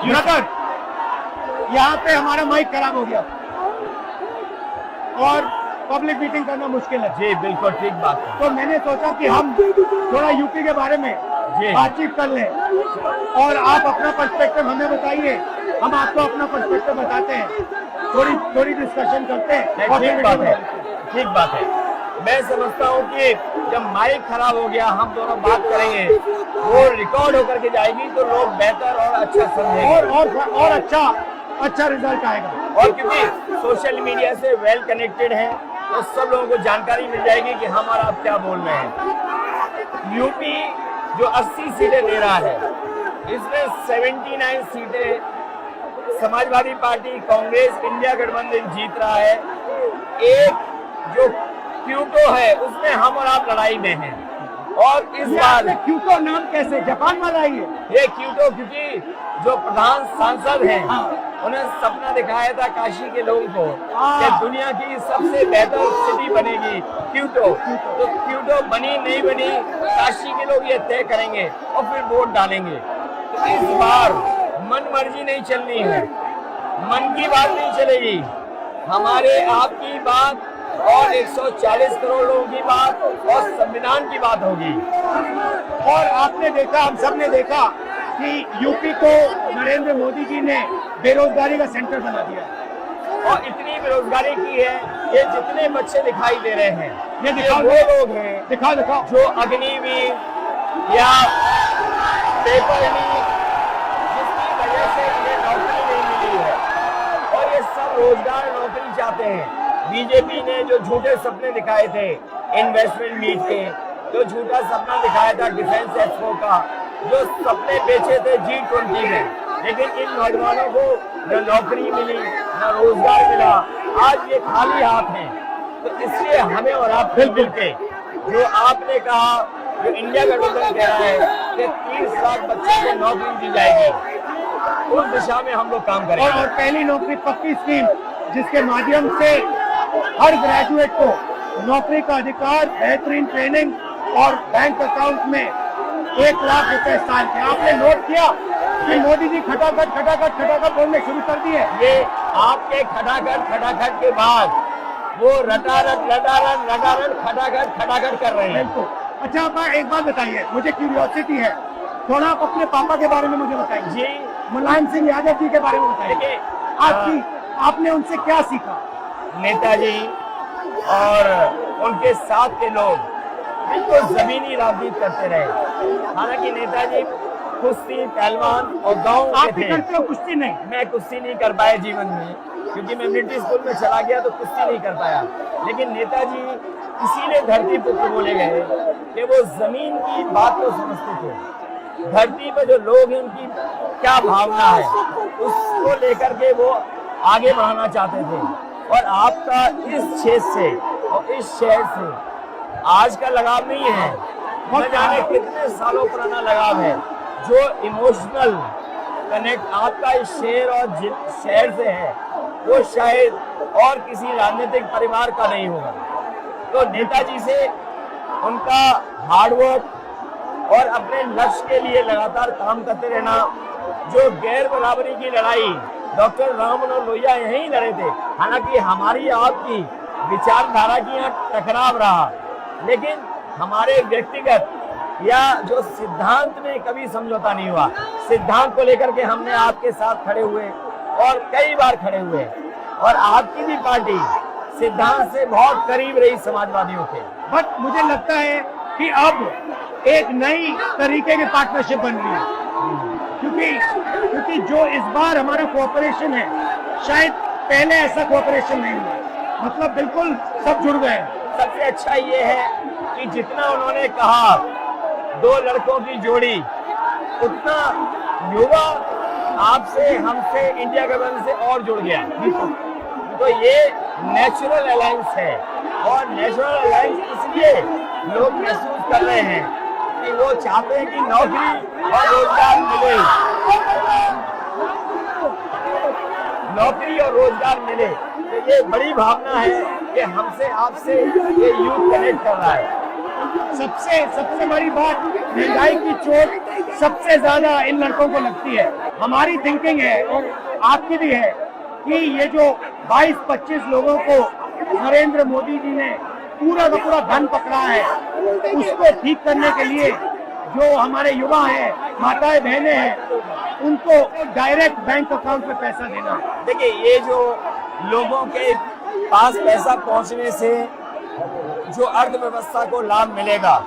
Brother, यहाँ पे हमारा माइक खराब हो गया और पब्लिक मीटिंग करना मुश्किल है। जी बिल्कुल ठीक बात है। तो मैंने सोचा कि हम थोड़ा यूपी के बारे में बातचीत कर लें और आप अपना पर्सपेक्टिव हमें बताइए, हम आपको अपना पर्सपेक्टिव बताते हैं, थोड़ी डिस्कशन करते हैं। ठीक बात है, ठीक बात है। मैं समझता हूँ कि जब माइक खराब हो गया, हम दोनों बात करेंगे, वो रिकॉर्ड होकर के जाएगी तो लोग बेहतर और अच्छा समझेंगे और अच्छा रिजल्ट आएगा। और क्योंकि सोशल मीडिया से वेल कनेक्टेड है तो सब लोगों को जानकारी मिल जाएगी कि हम और आप क्या बोल रहे हैं। यूपी जो 80 सीटें ले रहा है, इसमें 79 सीटें समाजवादी पार्टी, कांग्रेस, इंडिया गठबंधन जीत रहा है। एक जो क्यूटो है उसमें हम और आप लड़ाई में हैं। और इस बार क्यूटो नाम कैसे जापान वाला ही है? ये क्यूटो क्योंकि जो प्रधान सांसद हैं उन्हें सपना दिखाया था काशी के लोगों को कि दुनिया की सबसे बेहतर सिटी बनेगी क्यूटो। तो क्यूटो बनी नहीं बनी, काशी के लोग ये तय करेंगे और फिर वोट डालेंगे। तो इस बार मन मर्जी नहीं चलनी है, मन की बात नहीं चलेगी, हमारे आपकी बात और 140 करोड़ लोगों की बात और संविधान की बात होगी। और आपने देखा, हम सब ने देखा कि यूपी को नरेंद्र मोदी जी ने बेरोजगारी का सेंटर बना दिया और इतनी बेरोजगारी की है। ये जितने बच्चे दिखाई दे रहे हैं, ये दिखाओ, वो लोग हैं दिखाओ जो अग्निवीर या पेपर लीक, जिसकी वजह से इन्हें नौकरी नहीं मिली है और ये सब रोजगार नौकरी चाहते हैं। बीजेपी ने जो झूठे सपने दिखाए थे इन्वेस्टमेंट मीट के, जो झूठा सपना दिखाया था डिफेंस एक्सपो का, जो सपने बेचे थे G20 में, लेकिन इन नौजवानों को न नौकरी मिली न रोजगार मिला, आज ये खाली हाथ हैं। तो इसलिए हमें और आप मिल के, जो आपने कहा, जो इंडिया गठबंधन कह रहा है कि 30 लाख बच्चों को नौकरी दी जाएगी, उस दिशा में हम लोग काम करेंगे। और पहली नौकरी पक्की स्कीम जिसके माध्यम से हर ग्रेजुएट को नौकरी का अधिकार, बेहतरीन ट्रेनिंग और बैंक अकाउंट में 1 लाख रुपए साल के। आपने नोट किया कि मोदी जी खटाखट बोलने शुरू कर दिए। ये आपके खटाखट के बाद वो रटारट खटाखट कर रहे हैं। अच्छा, आप एक बात बताइए, मुझे क्यूरियोसिटी है, थोड़ा आप अपने पापा के बारे में मुझे बताइए जी। मुलायम सिंह यादव जी के बारे में बताइए। आपने उनसे क्या सीखा? नेताजी और उनके साथ के लोग बिल्कुल जमीनी राजनीति करते रहे। हालांकि नेताजी कुश्ती, पहलवान और गाँव के थे। करते हो कुश्ती? नहीं, मैं कुश्ती नहीं कर पाया जीवन में, क्योंकि मैं मिलिट्री स्कूल में चला गया तो कुश्ती नहीं कर पाया। लेकिन नेताजी इसीलिए धरती पुत्र बोले गए कि वो जमीन की बात को समझते थे। धरती पर जो लोग हैं उनकी क्या भावना है, उसको लेकर के वो आगे बढ़ाना चाहते थे। और आपका इस क्षेत्र से और इस शहर से आज का लगाव नहीं है, न जाने कितने सालों पुराना लगाव है। जो इमोशनल कनेक्ट आपका इस शहर और शहर से है, वो शायद और किसी राजनीतिक परिवार का नहीं होगा। तो नेताजी से उनका हार्डवर्क और अपने लक्ष्य के लिए लगातार काम करते रहना, जो गैर बराबरी की लड़ाई डॉक्टर राम मनोहर लोहिया यहीं लड़े थे। हालांकि हमारी आपकी विचारधारा की यहाँ टकराव रहा, लेकिन हमारे व्यक्तिगत या जो सिद्धांत में कभी समझौता नहीं हुआ। सिद्धांत को लेकर के हमने आपके साथ खड़े हुए और कई बार खड़े हुए, और आपकी भी पार्टी सिद्धांत से बहुत करीब रही समाजवादियों के। बट मुझे लगता है कि अब एक नई तरीके की पार्टनरशिप बन रही है, क्योंकि जो इस बार हमारा कोऑपरेशन है, शायद पहले ऐसा कोऑपरेशन नहीं हुआ। मतलब बिल्कुल सब जुड़ गए। सबसे अच्छा ये है कि जितना उन्होंने कहा 2 लड़कों की जोड़ी, उतना युवा आपसे, हमसे, इंडिया गठबंधन से और जुड़ गया। तो ये नेचुरल अलायंस है, और नेचुरल अलायंस इसलिए लोग महसूस कर रहे हैं कि वो चाहते हैं कि नौकरी और रोजगार मिले, नौकरी और रोजगार मिले। तो ये बड़ी भावना है कि हमसे आपसे ये यूथ कनेक्ट कर रहा है। सबसे बड़ी बात, महंगाई की चोट सबसे ज्यादा इन लड़कों को लगती है। हमारी थिंकिंग है और आपकी भी है कि ये जो 22-25 लोगों को नरेंद्र मोदी जी ने पूरा का पूरा धन पकड़ा है, उसको ठीक करने के लिए जो हमारे युवा हैं, माताएं बहनें हैं, उनको डायरेक्ट बैंक अकाउंट में पैसा देना है। देखिए, ये जो लोगों के पास पैसा पहुंचने से जो अर्थव्यवस्था को लाभ मिलेगा,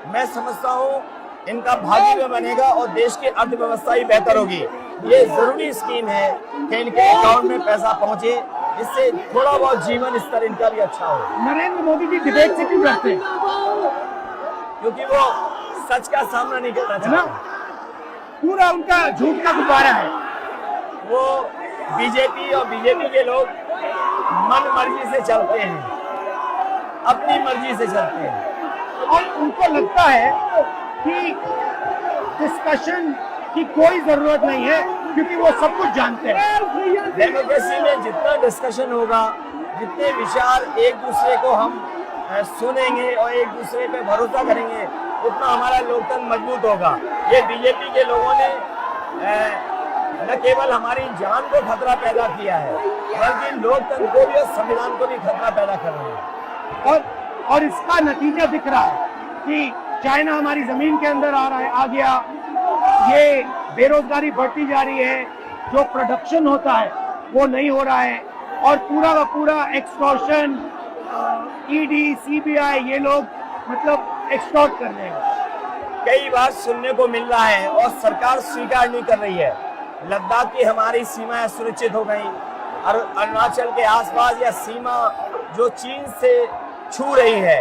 मैं समझता हूँ इनका भाग्य में बनेगा और देश की अर्थव्यवस्था ही बेहतर होगी। ये जरूरी स्कीम है कि इनके अकाउंट में पैसा पहुंचे, इससे थोड़ा बहुत जीवन स्तर इनका भी अच्छा हो। नरेंद्र मोदी जी डिबेट से क्यों डरते हैं? क्योंकि वो सच का सामना नहीं करना है ना, चाहते। पूरा उनका झूठ का गुब्बारा है। वो बीजेपी और बीजेपी के लोग मन मर्जी से चलते हैं, अपनी मर्जी से चलते हैं और उनको लगता है कि डिस्कशन की कोई जरूरत नहीं है क्योंकि वो सब कुछ जानते हैं। डेमोक्रेसी में जितना डिस्कशन होगा, जितने विचार एक दूसरे को हम सुनेंगे और एक दूसरे पे भरोसा करेंगे, उतना हमारा लोकतंत्र मजबूत होगा। ये बीजेपी के लोगों ने न केवल हमारी जान को खतरा पैदा किया है, बल्कि लोकतंत्र को भी और संविधान को भी खतरा पैदा कर रहे हैं। और इसका नतीजा दिख रहा है कि चाइना हमारी जमीन के अंदर आ गया, ये बेरोजगारी बढ़ती जा रही है, जो प्रोडक्शन होता है वो नहीं हो रहा है और पूरा का पूरा एक्सटॉर्शन, ईडी, सीबीआई, ये लोग मतलब एक्सटॉर्ट कर रहे हैं। कई बार सुनने को मिल रहा है और सरकार स्वीकार नहीं कर रही है, लद्दाख की हमारी सीमाएं सुरक्षित हो गई, अरुणाचल के आसपास या सीमा जो चीन से छू रही है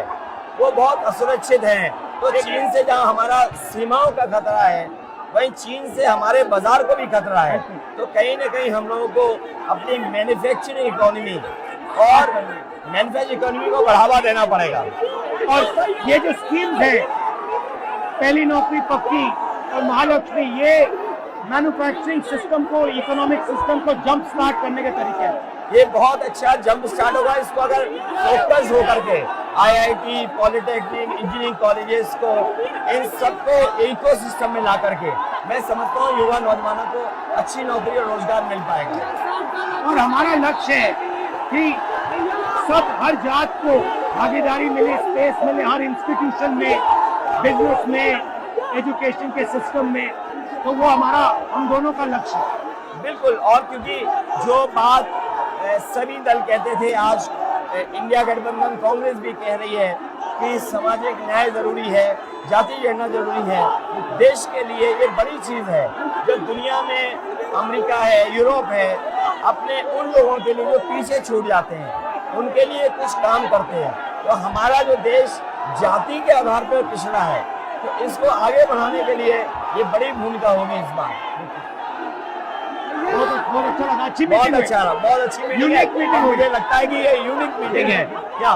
वो बहुत असुरक्षित है। तो चीन से जहां हमारा सीमाओं का खतरा है, वहीं चीन से हमारे बाजार को भी खतरा है। तो कहीं ना कहीं हम लोगों को अपनी मैन्युफैक्चरिंग इकोनॉमी और मैन्युफैक्चरिंग इकोनॉमी को बढ़ावा देना पड़ेगा। और ये जो स्कीम्स है, पहली नौकरी पक्की और महालक्ष्मी, ये मैन्युफैक्चरिंग सिस्टम को, इकोनॉमिक सिस्टम को जंप स्टार्ट करने के तरीके हैं। ये बहुत अच्छा जंप स्टार्ट होगा। इसको अगर फोकस होकर के आईआईटी, पॉलिटेक्निक, इंजीनियरिंग कॉलेजेस को, इन सबको इकोसिस्टम में ला करके, मैं समझता हूँ युवा नौजवानों को अच्छी नौकरी और रोजगार मिल पाएगा। और हमारा लक्ष्य है कि सब, हर जात को भागीदारी मिले, स्पेस मिले, हर इंस्टीट्यूशन में, बिजनेस में, एजुकेशन के सिस्टम में। तो वो हमारा, हम दोनों का लक्ष्य है। बिल्कुल। और क्योंकि जो बात सभी दल कहते थे, आज इंडिया गठबंधन कांग्रेस भी कह रही है कि सामाजिक न्याय जरूरी है, जाति गणना जरूरी है। देश के लिए ये बड़ी चीज है। जो दुनिया में अमेरिका है, यूरोप है, अपने उन लोगों के लिए जो पीछे छूट जाते हैं, उनके लिए कुछ काम करते हैं। तो हमारा जो देश जाति के आधार पर पिछड़ा है, तो इसको आगे बढ़ाने के लिए ये बड़ी भूमिका होगी इस बार। बहुत अच्छा लगा, अच्छी बहुत मीटिंग अच्छा रहा, बहुत अच्छी मीटिंग है। मुझे लगता है कि ये यूनिक मीटिंग है क्या?